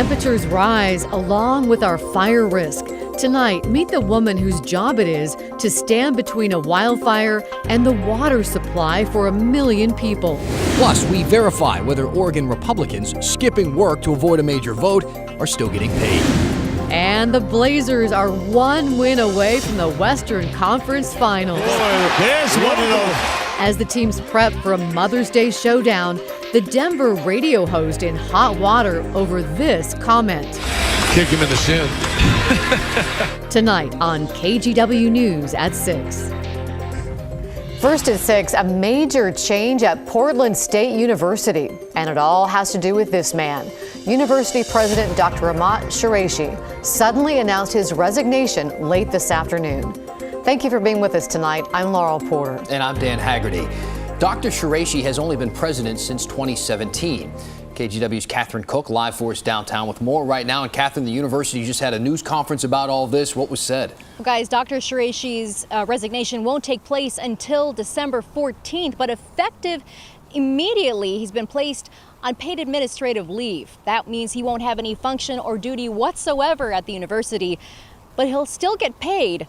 Temperatures rise along with our fire risk. Tonight, meet the woman whose job it is to stand between a wildfire and the water supply for 1 million people. Plus, we verify whether Oregon Republicans skipping work to avoid a major vote are still getting paid. And the Blazers are one win away from the Western Conference Finals. There's one of those. As the teams prep for a Mother's Day showdown, the Denver radio host in hot water over this comment. Kick him in the shin. Tonight on KGW News at 6. First at 6, a major change at Portland State University. And it all has to do with this man. University President Dr. Amat Qureshi suddenly announced his resignation late this afternoon. Thank you for being with us tonight. I'm Laurel Porter. And I'm Dan Haggerty. Dr. Qureshi has only been president since 2017. KGW's Catherine Cook live for us downtown with more right now. And Catherine, the university just had a news conference about all this. What was said? Well, guys, Dr. Qureshi's resignation won't take place until December 14th, but effective immediately, he's been placed on paid administrative leave. That means he won't have any function or duty whatsoever at the university, but he'll still get paid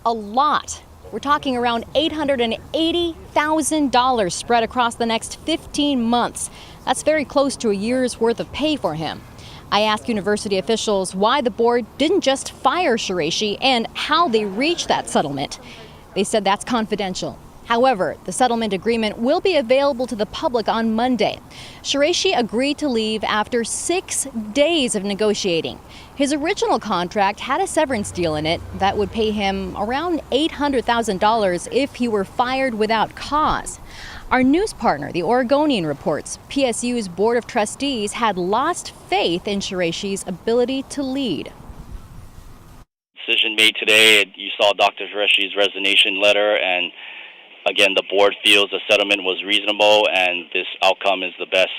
a lot. We're talking around $880,000 spread across the next 15 months. That's very close to a year's worth of pay for him. I asked university officials why the board didn't just fire Qureshi and how they reached that settlement. They said that's confidential. However, the settlement agreement will be available to the public on Monday. Qureshi agreed to leave after 6 days of negotiating. His original contract had a severance deal in it that would pay him around $800,000 if he were fired without cause. Our news partner, the Oregonian, reports PSU's Board of Trustees had lost faith in Qureshi's ability to lead. Decision made today, you saw Dr. Qureshi's resignation letter, and again, the board feels the settlement was reasonable, and this outcome is the best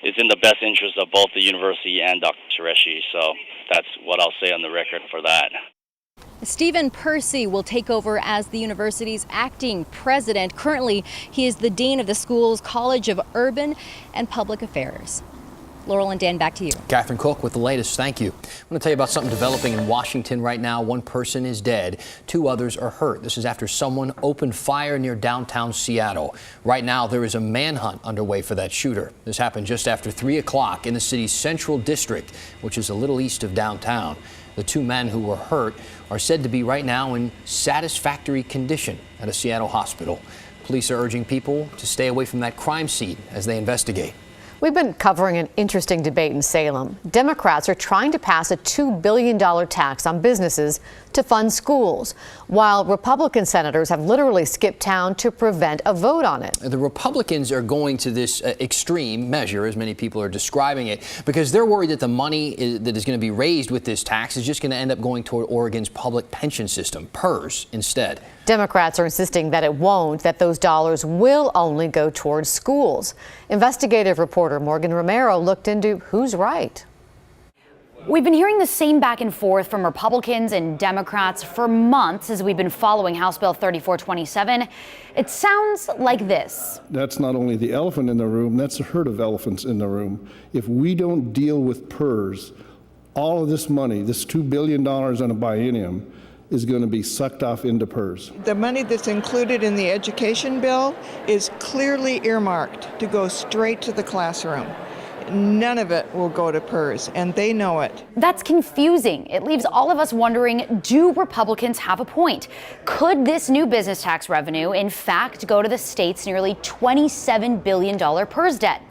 is in the best interest of both the university and Dr. Qureshi. So that's what I'll say on the record for that. Stephen Percy will take over as the university's acting president. Currently, he is the dean of the school's College of Urban and Public Affairs. Laurel and Dan, back to you. Catherine Cook with the latest. Thank you. I'm going to tell you about something developing in Washington right now. One person is dead. 2 others are hurt. This is after someone opened fire near downtown Seattle. Right now, there is a manhunt underway for that shooter. This happened just after 3 o'clock in the city's Central District, which is a little east of downtown. The 2 men who were hurt are said to be right now in satisfactory condition at a Seattle hospital. Police are urging people to stay away from that crime scene as they investigate. We've been covering an interesting debate in Salem. Democrats are trying to pass a $2 billion tax on businesses to fund schools, while Republican senators have literally skipped town to prevent a vote on it. The Republicans are going to this extreme measure, as many people are describing it, because they're worried that the money that is going to be raised with this tax is just going to end up going toward Oregon's public pension system, PERS, instead. Democrats are insisting that it won't, that those dollars will only go towards schools. Investigative reporter Morgan Romero looked into who's right. We've been hearing the same back and forth from Republicans and Democrats for months as we've been following House Bill 3427. It sounds like this. That's not only the elephant in the room, that's a herd of elephants in the room. If we don't deal with PERS, all of this money, this $2 billion on a biennium, is going to be sucked off into PERS. The money that's included in the education bill is clearly earmarked to go straight to the classroom. None of it will go to PERS, and they know it. That's confusing. It leaves all of us wondering, do Republicans have a point? Could this new business tax revenue, in fact, go to the state's nearly $27 billion PERS debt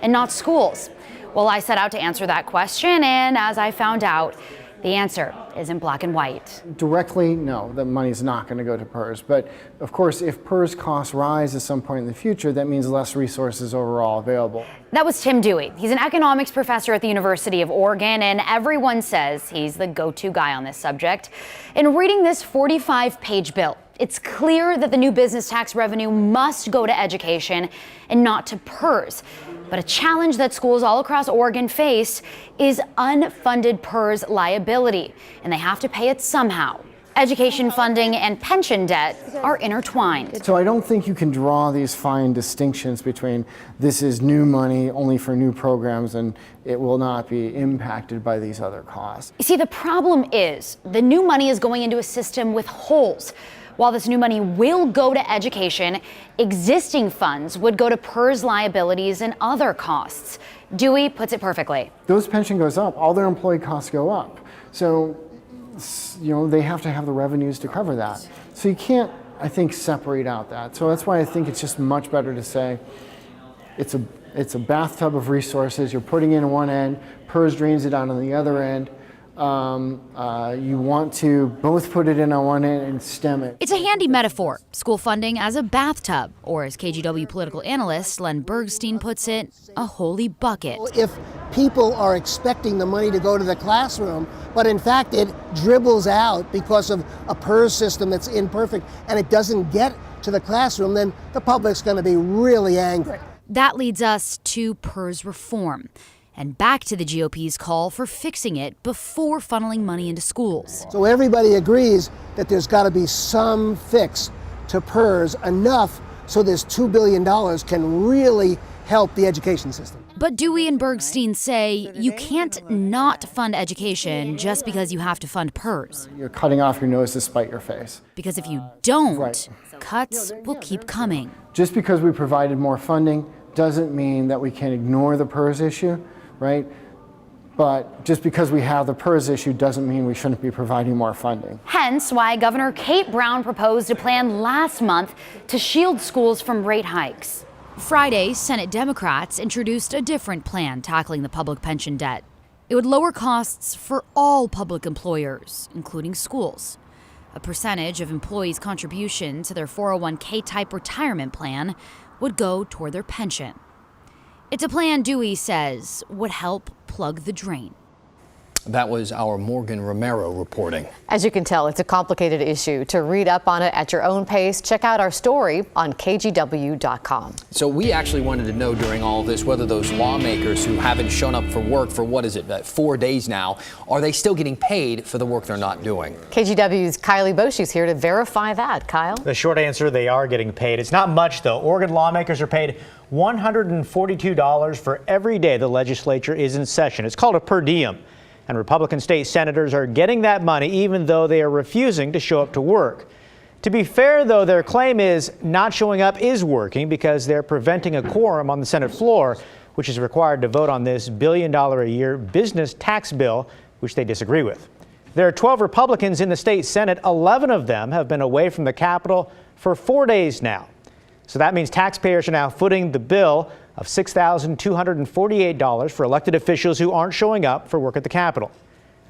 and not schools? Well, I set out to answer that question, and as I found out, the answer is in black and white. Directly, no, the money's not going to go to PERS. But of course, if PERS costs rise at some point in the future, that means less resources overall available. That was Tim Dewey. He's an economics professor at the University of Oregon, and everyone says he's the go-to guy on this subject. In reading this 45-page bill, it's clear that the new business tax revenue must go to education and not to PERS. But a challenge that schools all across Oregon face is unfunded PERS liability, and they have to pay it somehow. Education funding and pension debt are intertwined. So I don't think you can draw these fine distinctions between this is new money only for new programs and it will not be impacted by these other costs. You see, the problem is the new money is going into a system with holes. While this new money will go to education, existing funds would go to PERS liabilities and other costs. Dewey puts it perfectly. Those pension goes up, all their employee costs go up. So, they have to have the revenues to cover that. So you can't, I think, separate out that. So that's why I think it's just much better to say it's a bathtub of resources. You're putting in one end, PERS drains it out on the other end. You want to both put it in on one end and stem it. It's a handy metaphor, school funding as a bathtub, or as KGW political analyst Len Bergstein puts it, a holy bucket. If people are expecting the money to go to the classroom, but in fact it dribbles out because of a PERS system that's imperfect and it doesn't get to the classroom, then the public's going to be really angry. That leads us to PERS reform. And back to the GOP's call for fixing it before funneling money into schools. So everybody agrees that there's got to be some fix to PERS, enough so this $2 billion can really help the education system. But Dewey and Bergstein say you can't not fund education just because you have to fund PERS. You're cutting off your nose to spite your face. Because if you don't, cuts will keep coming. Just because we provided more funding doesn't mean that we can ignore the PERS issue. Right? But just because we have the PERS issue doesn't mean we shouldn't be providing more funding. Hence why Governor Kate Brown proposed a plan last month to shield schools from rate hikes. Friday, Senate Democrats introduced a different plan tackling the public pension debt. It would lower costs for all public employers, including schools. A percentage of employees' contribution to their 401k type retirement plan would go toward their pension. It's a plan Dewey says would help plug the drain. That was our Morgan Romero reporting. As you can tell, it's a complicated issue. To read up on it at your own pace, check out our story on KGW.com. So we actually wanted to know during all of this whether those lawmakers who haven't shown up for work for 4 days now, are they still getting paid for the work they're not doing? KGW's Kylie Bosch's here to verify that. Kyle? The short answer, they are getting paid. It's not much, though. Oregon lawmakers are paid $142 for every day the legislature is in session. It's called a per diem. And Republican state senators are getting that money even though they are refusing to show up to work. To be fair, though, their claim is not showing up is working because they're preventing a quorum on the Senate floor, which is required to vote on this billion-a-year business tax bill, which they disagree with. There are 12 Republicans in the state Senate. 11 of them have been away from the Capitol for 4 days now. So that means taxpayers are now footing the bill of $6,248 for elected officials who aren't showing up for work at the Capitol.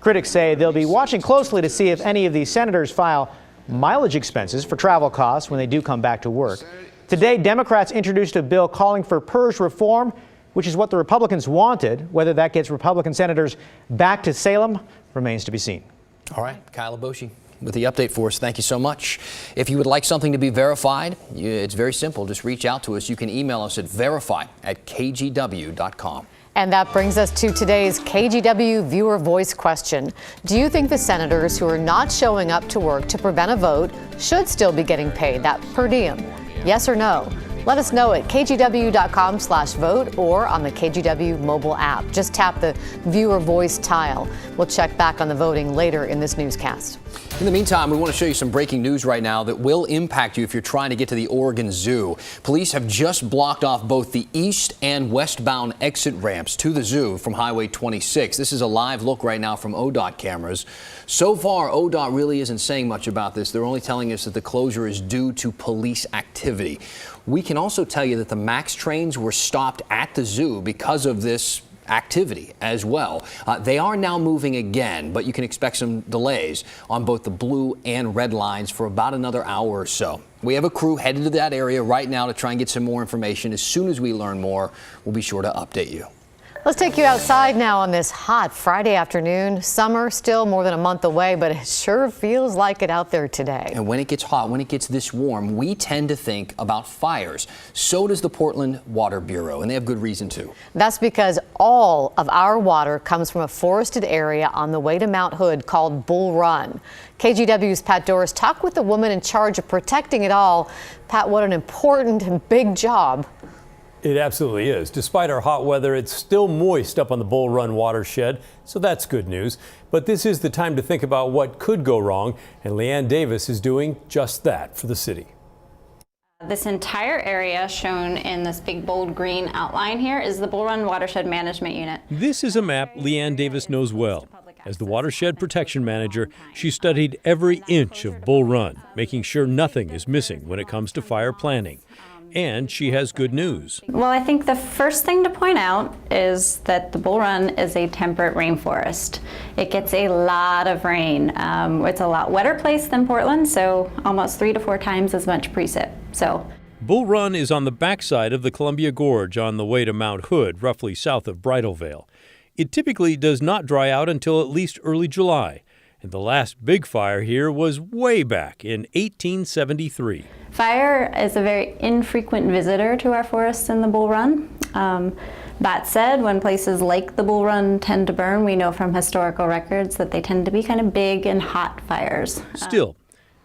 Critics say they'll be watching closely to see if any of these senators file mileage expenses for travel costs when they do come back to work. Today, Democrats introduced a bill calling for PERS reform, which is what the Republicans wanted. Whether that gets Republican senators back to Salem remains to be seen. All right, Kylie Boschy with the update for us. Thank you so much. If you would like something to be verified, it's very simple. Just reach out to us. You can email us at verify@kgw.com. And that brings us to today's KGW viewer voice question. Do you think the senators who are not showing up to work to prevent a vote should still be getting paid that per diem? Yes or no? Let us know at kgw.com/vote or on the KGW mobile app. Just tap the viewer voice tile. We'll check back on the voting later in this newscast. In the meantime, we want to show you some breaking news right now that will impact you if you're trying to get to the Oregon Zoo. Police have just blocked off both the east and westbound exit ramps to the zoo from Highway 26. This is a live look right now from ODOT cameras. So far, ODOT really isn't saying much about this. They're only telling us that the closure is due to police activity. We can also tell you that the MAX trains were stopped at the zoo because of this activity as well. They are now moving again, but you can expect some delays on both the blue and red lines for about another hour or so. We have a crew headed to that area right now to try and get some more information. As soon as we learn more, we'll be sure to update you. Let's take you outside now on this hot Friday afternoon. Summer still more than a month away, but it sure feels like it out there today. And when it gets hot, when it gets this warm, we tend to think about fires. So does the Portland Water Bureau, and they have good reason to. That's because all of our water comes from a forested area on the way to Mount Hood called Bull Run. KGW's Pat Doris talked with the woman in charge of protecting it all. Pat, what an important and big job. It absolutely is. Despite our hot weather, it's still moist up on the Bull Run watershed, so that's good news. But this is the time to think about what could go wrong, and Leanne Davis is doing just that for the city. This entire area shown in this big bold green outline here is the Bull Run Watershed Management Unit. This is a map Leanne Davis knows well. As the Watershed Protection Manager, she studied every inch of Bull Run, making sure nothing is missing when it comes to fire planning. And she has good news. Well, I think the first thing to point out is that the Bull Run is a temperate rainforest. It gets a lot of rain. It's a lot wetter place than Portland, so almost 3 to 4 times as much precip. Bull Run is on the backside of the Columbia Gorge on the way to Mount Hood, roughly south of Bridal Veil. It typically does not dry out until at least early July. And the last big fire here was way back in 1873. Fire is a very infrequent visitor to our forests in the Bull Run. That said, when places like the Bull Run tend to burn, we know from historical records that they tend to be kind of big and hot fires. Still,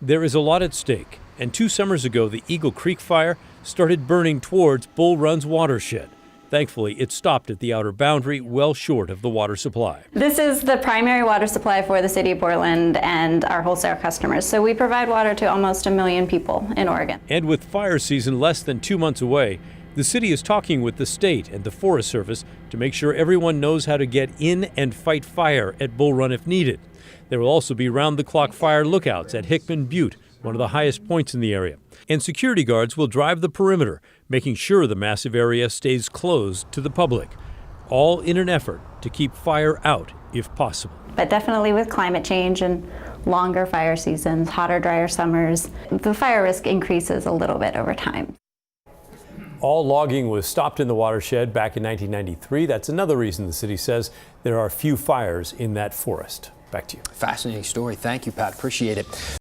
there is a lot at stake. And 2 summers ago, the Eagle Creek fire started burning towards Bull Run's watershed. Thankfully, it stopped at the outer boundary, well short of the water supply. This is the primary water supply for the city of Portland and our wholesale customers. So we provide water to almost 1 million people in Oregon. And with fire season less than 2 months away, the city is talking with the state and the Forest Service to make sure everyone knows how to get in and fight fire at Bull Run if needed. There will also be round-the-clock fire lookouts at Hickman Butte, one of the highest points in the area. And security guards will drive the perimeter, making sure the massive area stays closed to the public, all in an effort to keep fire out if possible. But definitely with climate change and longer fire seasons, hotter, drier summers, the fire risk increases a little bit over time. All logging was stopped in the watershed back in 1993. That's another reason the city says there are few fires in that forest. Back to you. Fascinating story. Thank you, Pat. Appreciate it.